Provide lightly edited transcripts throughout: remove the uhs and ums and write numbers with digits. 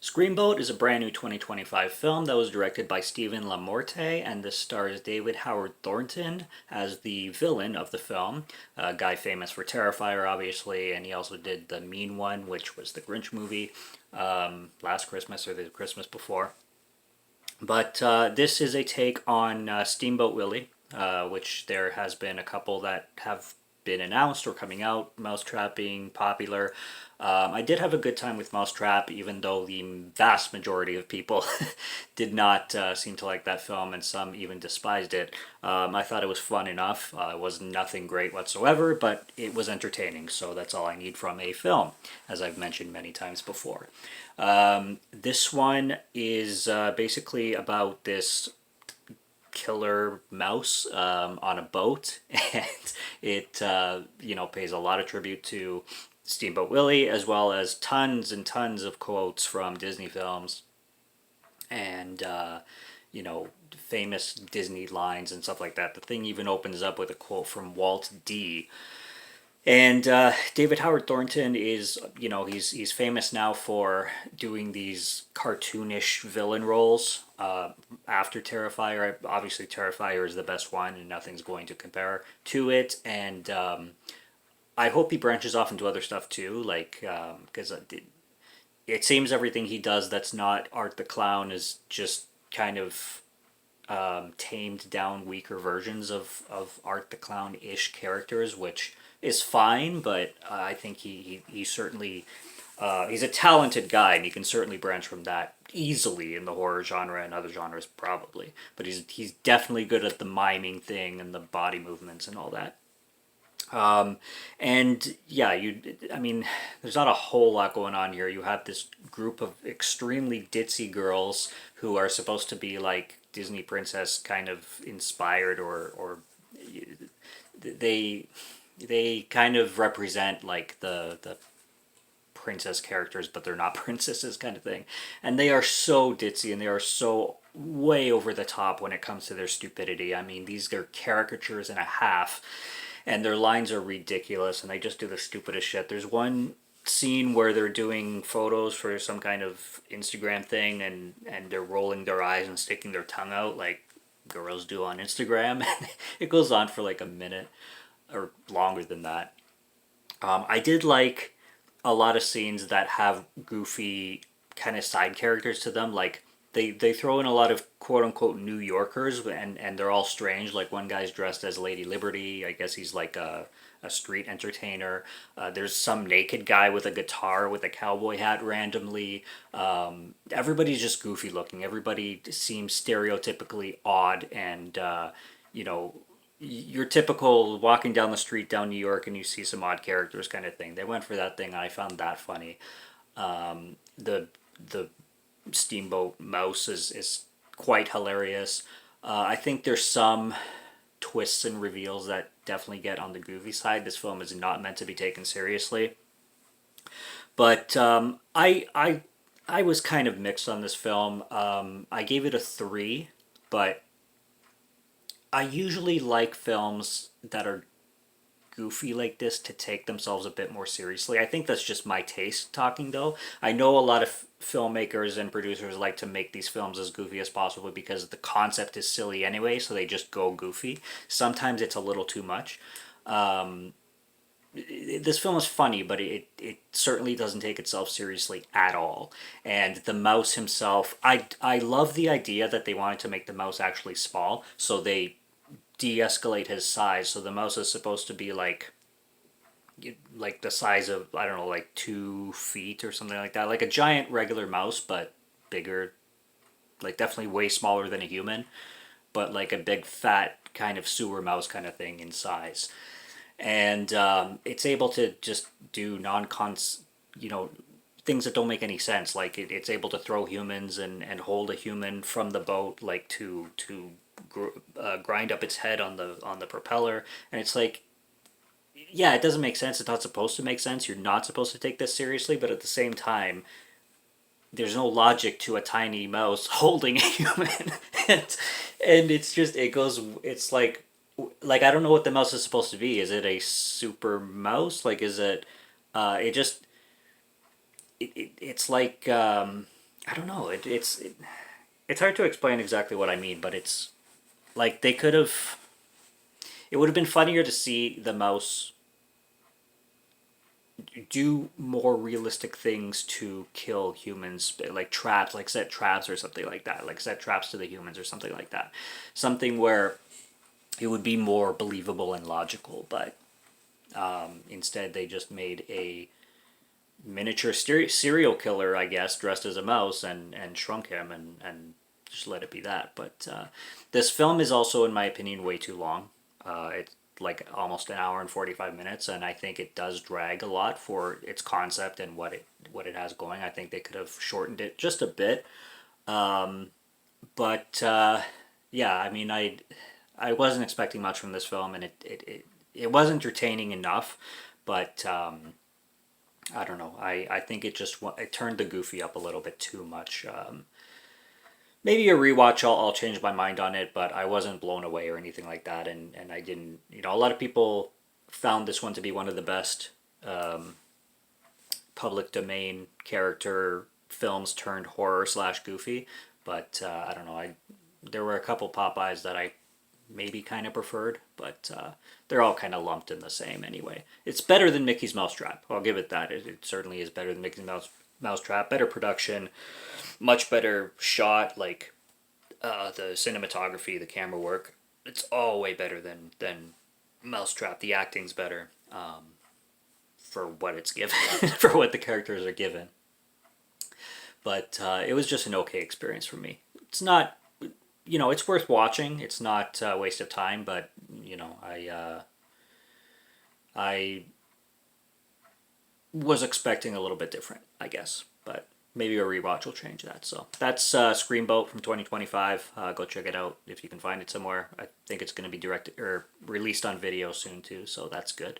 Screamboat is a brand new 2025 film that was directed by LaMorte, and this stars David Howard Thornton as the villain of the film, a guy famous for Terrifier, obviously, and he also did the Mean One, which was the Grinch movie last Christmas or the Christmas before. But this is a take on Steamboat Willie, which there has been a couple that have been announced or coming out. Mousetrap being popular. I did have a good time with Mousetrap, even though the vast majority of people did not seem to like that film, and some even despised it. I thought it was fun enough. It was nothing great whatsoever, but it was entertaining, so that's all I need from a film, as I've mentioned many times before. This one is basically about this killer mouse on a boat, and it pays a lot of tribute to Steamboat Willie, as well as tons and tons of quotes from Disney films and famous Disney lines and stuff like that. The thing even opens up with a quote from Walt D. And David Howard Thornton is, he's famous now for doing these cartoonish villain roles. After Terrifier, obviously Terrifier is the best one, and nothing's going to compare to it. And I hope he branches off into other stuff too, like because it seems everything he does that's not Art the Clown is just kind of tamed down weaker versions of Art the Clown ish characters, which is fine, but I think he certainly he's a talented guy, and he can certainly branch from that easily in the horror genre and other genres probably. But he's definitely good at the miming thing and the body movements and all that. And yeah, I mean, there's not a whole lot going on here. You have this group of extremely ditzy girls who are supposed to be like Disney princess kind of inspired, or they they kind of represent like the princess characters, but they're not princesses kind of thing. And they are so ditzy, and they are so way over the top when it comes to their stupidity. I mean, these are caricatures and a half, and their lines are ridiculous, and they just do the stupidest shit. There's one scene where they're doing photos for some kind of Instagram thing, and they're rolling their eyes and sticking their tongue out like girls do on Instagram. It goes on for like a minute or longer than that. I did like a lot of scenes that have goofy kind of side characters to them. Like they throw in a lot of quote unquote New Yorkers, and they're all strange. Like one guy's dressed as Lady Liberty. I guess he's like a street entertainer. There's some naked guy with a guitar with a cowboy hat randomly. Everybody's just goofy looking. Everybody seems stereotypically odd, and you know, your typical walking down the street down New York and you see some odd characters kind of thing. They went for that thing. I found that funny. The Steamboat Mouse is quite hilarious. I think there's some twists and reveals that definitely get on the goofy side. This film is not meant to be taken seriously, but I was kind of mixed on this film. I gave it a 3, but I usually like films that are goofy like this to take themselves a bit more seriously. I think that's just my taste talking, though. I know a lot of filmmakers and producers like to make these films as goofy as possible because the concept is silly anyway, so they just go goofy. Sometimes it's a little too much. Um, this film is funny, but it certainly doesn't take itself seriously at all. And the mouse himself, I love the idea that they wanted to make the mouse actually small, so they de-escalate his size. So the mouse is supposed to be like the size of, I don't know, like 2 feet or something like that, like a giant regular mouse, but bigger, like definitely way smaller than a human, but like a big fat kind of sewer mouse kind of thing in size. And it's able to just do non-cons, you know, things that don't make any sense. Like it's able to throw humans and hold a human from the boat, like to grind up its head on the propeller. And it's like, yeah, it doesn't make sense. It's not supposed to make sense. You're not supposed to take this seriously, but at the same time, there's no logic to a tiny mouse holding a human. And it's just it goes. It's like I don't know what the mouse is supposed to be. Is it a super mouse? Like is it? It just it's like I don't know. It's hard to explain exactly what I mean, but it's like they could have. It would have been funnier to see the mouse do more realistic things to kill humans, like traps, like set traps or something like that, like set traps to the humans or something like that. Something where it would be more believable and logical, but instead they just made a miniature serial killer, I guess, dressed as a mouse and shrunk him and just let it be that. But this film is also, in my opinion, way too long. It's like almost an hour and 45 minutes, and I think it does drag a lot for its concept and what it has going. I think they could have shortened it just a bit. But yeah, I mean, I wasn't expecting much from this film, and it was entertaining enough, but I don't know. I think it turned the goofy up a little bit too much. Maybe a rewatch, I'll change my mind on it, but I wasn't blown away or anything like that, and I didn't. A lot of people found this one to be one of the best public domain character films turned horror slash goofy, but I don't know. There were a couple Popeyes that I maybe kind of preferred, but they're all kind of lumped in the same anyway. It's better than Mickey's Mousetrap. I'll give it that. It certainly is better than Mickey's Mousetrap. Better production, much better shot. Like the cinematography, the camera work. It's all way better than Mousetrap. The acting's better for what it's given, for what the characters are given. But it was just an okay experience for me. It's not, it's worth watching. It's not a waste of time, but I was expecting a little bit different, I guess. But maybe a rewatch will change that. So that's Screamboat from 2025. Go check it out if you can find it somewhere. I think it's going to be directed or released on video soon too, so that's good.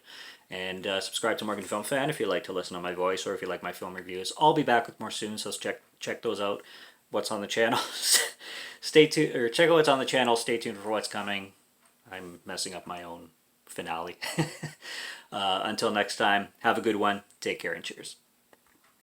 And subscribe to Morgan Film Fan if you like to listen to my voice or if you like my film reviews. I'll be back with more soon, so check those out. What's on the channel? Stay tuned, or check out what's on the channel. Stay tuned for what's coming. I'm messing up my own finale. Until next time, have a good one. Take care and cheers.